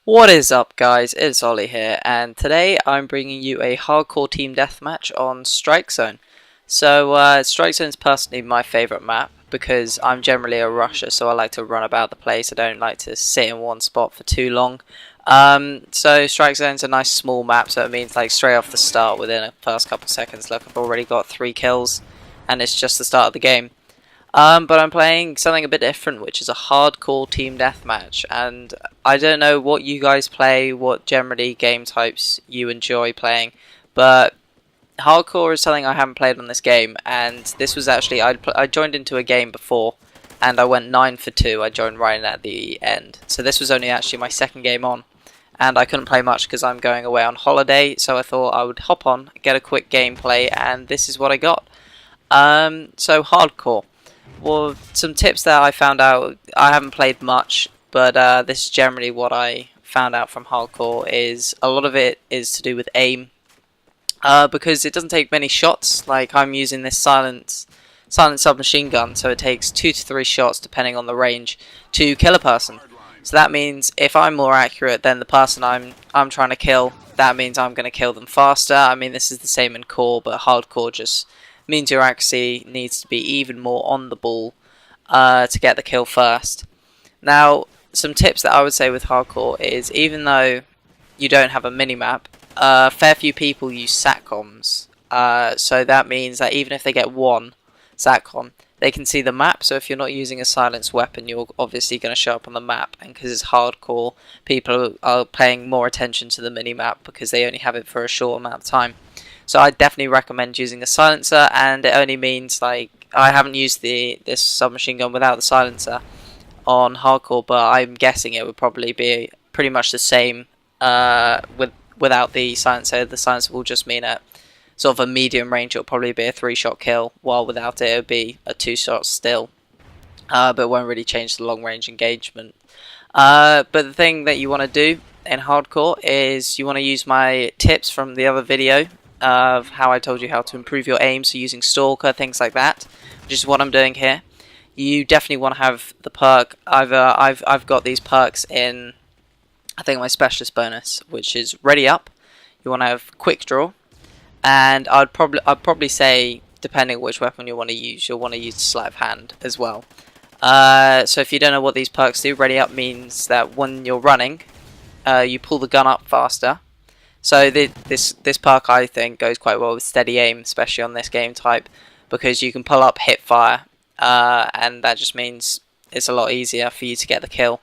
What is up, guys? It's Ollie here, and today I'm bringing you a hardcore team deathmatch on Strikezone. Strikezone is personally my favourite map because I'm generally a rusher, so I like to run about the place. I don't like to sit in one spot for too long. So Strikezone is a nice small map, so it means like straight off the start, within the first couple seconds, look, I've already got 3 kills, and it's just the start of the game. But I'm playing something a bit different, which is a hardcore team deathmatch, and I don't know what you guys play, what generally game types you enjoy playing, but hardcore is something I haven't played on this game, and this was actually, I joined into a game before, and I went 9 for 2, I joined right at the end, so this was only actually my second game on, and I couldn't play much because I'm going away on holiday, so I thought I would hop on, get a quick gameplay, and this is what I got. So hardcore. Well, some tips that I found out, I haven't played much, but this is generally what I found out from hardcore, is a lot of it is to do with aim, because it doesn't take many shots. Like, I'm using this silent submachine gun, so it takes 2 to 3 shots depending on the range to kill a person. So that means if I'm more accurate than the person I'm trying to kill, that means I'm going to kill them faster. I mean, this is the same in core, but hardcore just means your accuracy needs to be even more on the ball to get the kill first. Now, some tips that I would say with hardcore is, even though you don't have a minimap, fair few people use satcoms. So that means that even if they get one satcom, they can see the map. So if you're not using a silenced weapon, you're obviously going to show up on the map. And because it's hardcore, people are paying more attention to the minimap because they only have it for a short amount of time. So I definitely recommend using a silencer, and it only means, like, I haven't used this submachine gun without the silencer on hardcore, but I'm guessing it would probably be pretty much the same without the silencer. The silencer will just mean at sort of a medium range it'll probably be a 3-shot kill, while without it would be a 2-shot still, but it won't really change the long range engagement. But the thing that you want to do in hardcore is you want to use my tips from the other video of how I told you how to improve your aim, so using stalker, things like that, which is what I'm doing here. You definitely want to have the perk. I've got these perks in, I think, my specialist bonus, which is ready up. You want to have quick draw, and I'd probably say, depending on which weapon you want to use, you'll want to use sleight of hand as well. So if you don't know what these perks do, ready up means that when you're running, you pull the gun up faster. So this perk, I think, goes quite well with steady aim, especially on this game type, because you can pull up hip fire, and that just means it's a lot easier for you to get the kill.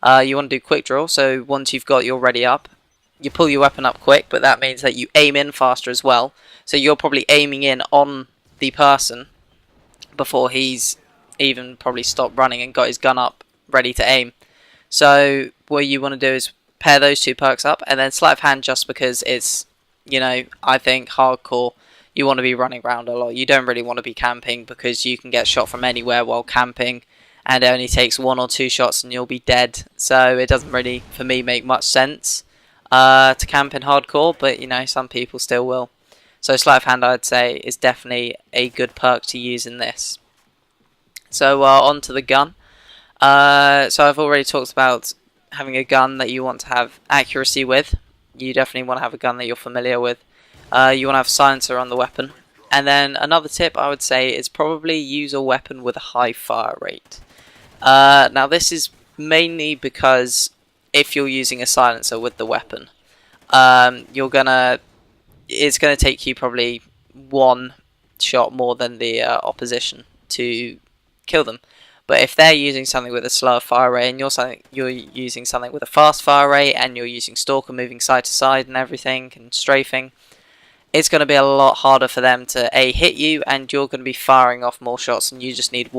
You want to do quick draw, so once you've got your ready up, you pull your weapon up quick, but that means that you aim in faster as well. So you're probably aiming in on the person before he's even probably stopped running and got his gun up ready to aim. So what you want to do is pair those 2 perks up, and then sleight of hand, just because it's, you know, I think hardcore, you want to be running around a lot. You don't really want to be camping, because you can get shot from anywhere while camping, and it only takes 1 or 2 shots and you'll be dead. So it doesn't really, for me, make much sense to camp in hardcore, but you know, some people still will. So sleight of hand, I'd say, is definitely a good perk to use in this. So on to the gun. So I've already talked about having a gun that you want to have accuracy with. You definitely want to have a gun that you're familiar with. You want to have silencer on the weapon. And then another tip I would say is probably use a weapon with a high fire rate. Now this is mainly because if you're using a silencer with the weapon, it's gonna take you probably 1 shot more than the opposition to kill them. But if they're using something with a slower fire rate, and you're using something with a fast fire rate, and you're using stalker, moving side to side and everything, and strafing, it's going to be a lot harder for them to hit you, and you're going to be firing off more shots, and you just need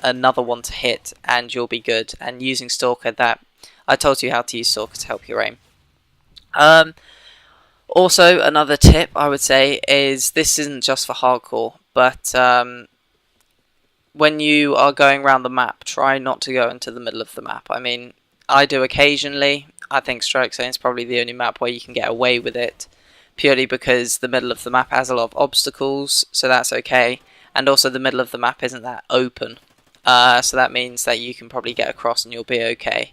another one to hit, and you'll be good. And using stalker, that I told you how to use stalker to help your aim. Also, another tip I would say is, this isn't just for hardcore, but when you are going around the map, try not to go into the middle of the map. I mean, I do occasionally. I think Strikezone is probably the only map where you can get away with it, purely because the middle of the map has a lot of obstacles, so that's okay. And also the middle of the map isn't that open, so that means that you can probably get across and you'll be okay.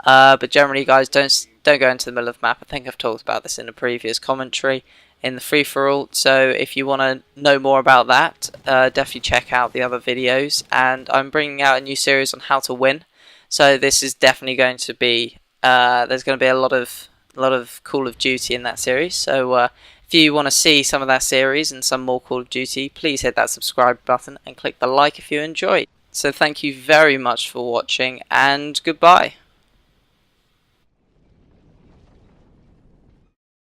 But generally, guys, don't don't go into the middle of the map. I think I've talked about this in a previous commentary in the free-for-all. So if you want to know more about that, definitely check out the other videos. And I'm bringing out a new series on how to win. So this is definitely going to be there's going to be a lot of Call of Duty in that series. So if you want to see some of that series and some more Call of Duty, please hit that subscribe button and click the like if you enjoyed. So thank you very much for watching, and goodbye.